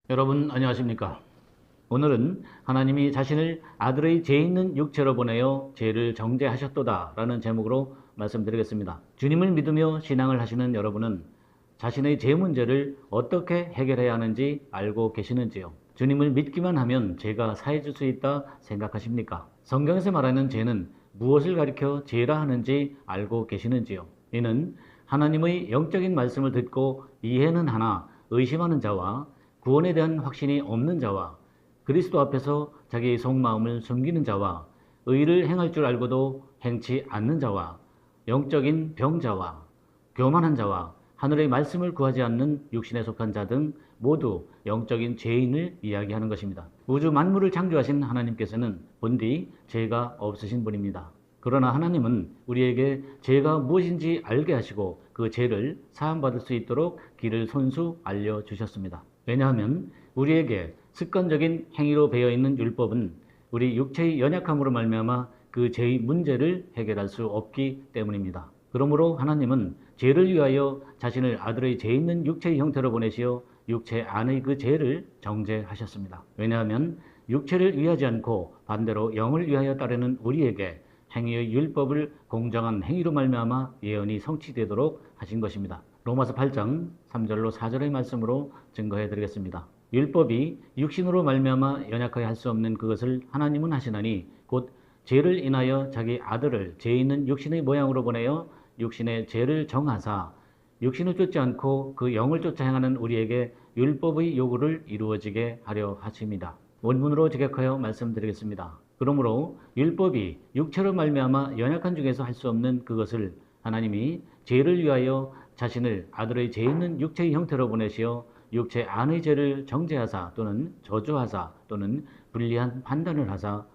여러분 안녕하십니까? 오늘은 하나님이 자신을 아들의 죄 있는 육체로 보내어 죄를 정죄하셨도다 라는 제목으로 말씀드리겠습니다. 주님을 믿으며 신앙을 하시는 여러분은 자신의 죄 문제를 어떻게 해결해야 하는지 알고 계시는지요? 주님을 믿기만 하면 죄가 사해질 수 있다 생각하십니까? 성경에서 말하는 죄는 무엇을 가리켜 죄라 하는지 알고 계시는지요? 이는 하나님의 영적인 말씀을 듣고 이해는 하나 의심하는 자와 구원에 대한 확신이 없는 자와 그리스도 앞에서 자기의 속마음을 숨기는 자와 의를 행할 줄 알고도 행치 않는 자와 영적인 병자와 교만한 자와 하늘의 말씀을 구하지 않는 육신에 속한 자 등 모두 영적인 죄인을 이야기하는 것입니다. 우주 만물을 창조하신 하나님께서는 본디 죄가 없으신 분입니다. 그러나 하나님은 우리에게 죄가 무엇인지 알게 하시고 그 죄를 사함받을 수 있도록 길을 손수 알려주셨습니다. 왜냐하면 우리에게 습관적인 행위로 배어있는 율법은 우리 육체의 연약함으로 말미암아 그 죄의 문제를 해결할 수 없기 때문입니다. 그러므로 하나님은 죄를 위하여 자신을 아들의 죄 있는 육체의 형태로 보내시어 육체 안의 그 죄를 정죄하셨습니다. 왜냐하면 육체를 위하지 않고 반대로 영을 위하여 따르는 우리에게 행위의 율법을 공정한 행위로 말미암아 예언이 성취되도록 하신 것입니다. 로마서 8장 3절로 4절의 말씀으로 증거해 드리겠습니다. 율법이 육신으로 말미암아 연약하게 할 수 없는 그것을 하나님은 하시나니 곧 죄를 인하여 자기 아들을 죄 있는 육신의 모양으로 보내어 육신의 죄를 정하사 육신을 쫓지 않고 그 영을 쫓아 행하는 우리에게 율법의 요구를 이루어지게 하려 하십니다. 원문으로 직역하여 말씀드리겠습니다. 그러므로 율법이 육체로 말미암아 연약한 중에서 할 수 없는 그것을 하나님이 죄를 위하여 자신을 아들의 죄 있는 육체의 형태로 보내시어 육체 안의 죄를 정죄하사 또는 저주하사 또는 불리한 판단을 하사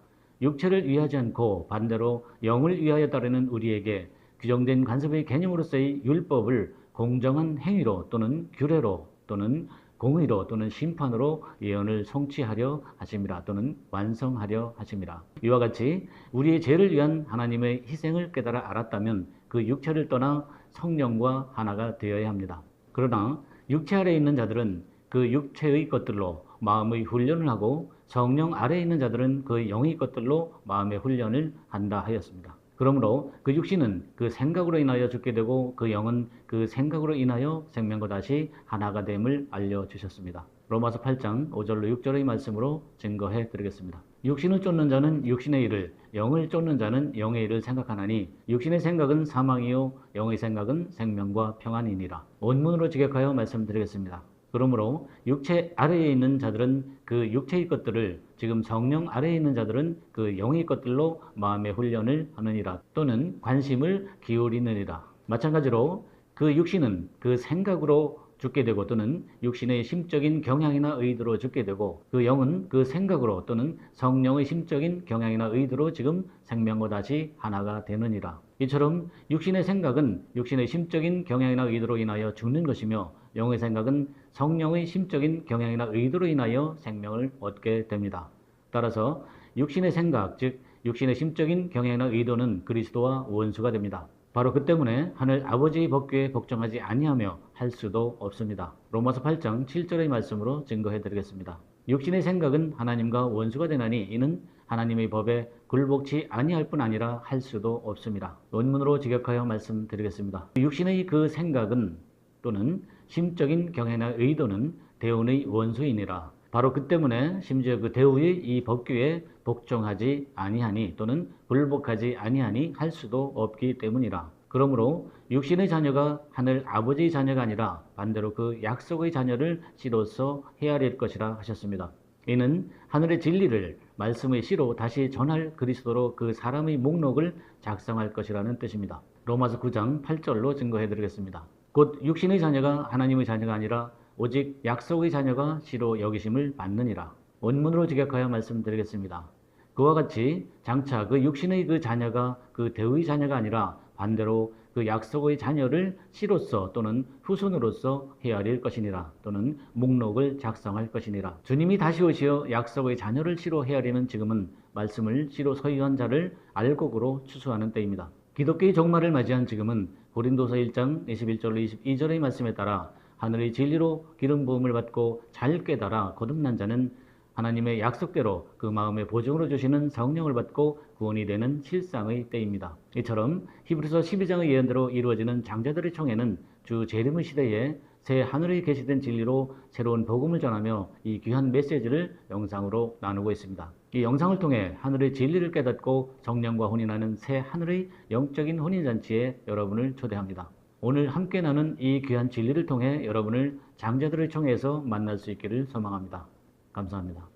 육체를 위하지 않고 반대로 영을 위하여 따르는 우리에게 규정된 관습의 개념으로서의 율법을 공정한 행위로 또는 규례로 또는 공의로 또는 심판으로 예언을 성취하려 하심이라 또는 완성하려 하심이라. 이와 같이 우리의 죄를 위한 하나님의 희생을 깨달아 알았다면 그 육체를 떠나 성령과 하나가 되어야 합니다. 그러나 육체 아래에 있는 자들은 그 육체의 것들로 마음의 훈련을 하고 성령 아래에 있는 자들은 그 영의 것들로 마음의 훈련을 한다 하였습니다. 그러므로 그 육신은 그 생각으로 인하여 죽게 되고 그 영은 그 생각으로 인하여 생명과 다시 하나가 됨을 알려주셨습니다. 로마서 8장 5절로 6절의 말씀으로 증거해 드리겠습니다. 육신을 쫓는 자는 육신의 일을, 영을 쫓는 자는 영의 일을 생각하나니 육신의 생각은 사망이요 영의 생각은 생명과 평안이니라. 원문으로 직역하여 말씀드리겠습니다. 그러므로 육체 아래에 있는 자들은 그 육체의 것들을, 지금 성령 아래에 있는 자들은 그 영의 것들로 마음의 훈련을 하느니라 또는 관심을 기울이느니라. 마찬가지로 그 육신은 그 생각으로 죽게 되고 또는 육신의 심적인 경향이나 의도로 죽게 되고 그 영은 그 생각으로 또는 성령의 심적인 경향이나 의도로 지금 생명과 다시 하나가 되느니라. 이처럼 육신의 생각은 육신의 심적인 경향이나 의도로 인하여 죽는 것이며 영의 생각은 성령의 심적인 경향이나 의도로 인하여 생명을 얻게 됩니다. 따라서 육신의 생각, 즉 육신의 심적인 경향이나 의도는 그리스도와 원수가 됩니다. 바로 그 때문에 하늘 아버지의 법궤에 복종하지 아니하며 할 수도 없습니다. 로마서 8장 7절의 말씀으로 증거해 드리겠습니다. 육신의 생각은 하나님과 원수가 되나니 이는 하나님의 법에 굴복치 아니할 뿐 아니라 할 수도 없습니다. 원문으로 직역하여 말씀드리겠습니다. 육신의 그 생각은 또는 심적인 경향이나 의도는 대운의 원수이니라. 바로 그 때문에 심지어 그 대우의 이 법규에 복종하지 아니하니 또는 불복하지 아니하니 할 수도 없기 때문이라. 그러므로 육신의 자녀가 하늘 아버지의 자녀가 아니라 반대로 그 약속의 자녀를 씨로서 헤아릴 것이라 하셨습니다. 이는 하늘의 진리를 말씀의 씨로 다시 전할 그리스도로 그 사람의 목록을 작성할 것이라는 뜻입니다. 로마서 9장 8절로 증거해 드리겠습니다. 곧 육신의 자녀가 하나님의 자녀가 아니라 오직 약속의 자녀가 씨로 여기심을 받느니라. 원문으로 직역하여 말씀드리겠습니다. 그와 같이 장차 그 육신의 그 자녀가 그 대의 자녀가 아니라 반대로 그 약속의 자녀를 씨로서 또는 후손으로서 헤아릴 것이니라 또는 목록을 작성할 것이니라. 주님이 다시 오시어 약속의 자녀를 씨로 헤아리는 지금은 말씀을 씨로 서유한 자를 알곡으로 추수하는 때입니다. 기독교의 종말을 맞이한 지금은 고린도서 1장 21절로 22절의 말씀에 따라 하늘의 진리로 기름 부음을 받고 잘 깨달아 거듭난 자는 하나님의 약속대로 그 마음의 보증으로 주시는 성령을 받고 구원이 되는 실상의 때입니다. 이처럼 히브리서 12장의 예언대로 이루어지는 장자들의 총회는 주 재림의 시대에 새 하늘에 계시된 진리로 새로운 복음을 전하며 이 귀한 메시지를 영상으로 나누고 있습니다. 이 영상을 통해 하늘의 진리를 깨닫고 성령과 혼인하는 새 하늘의 영적인 혼인잔치에 여러분을 초대합니다. 오늘 함께 나눈 이 귀한 진리를 통해 여러분을 장자들의 총회에서 만날 수 있기를 소망합니다. 감사합니다.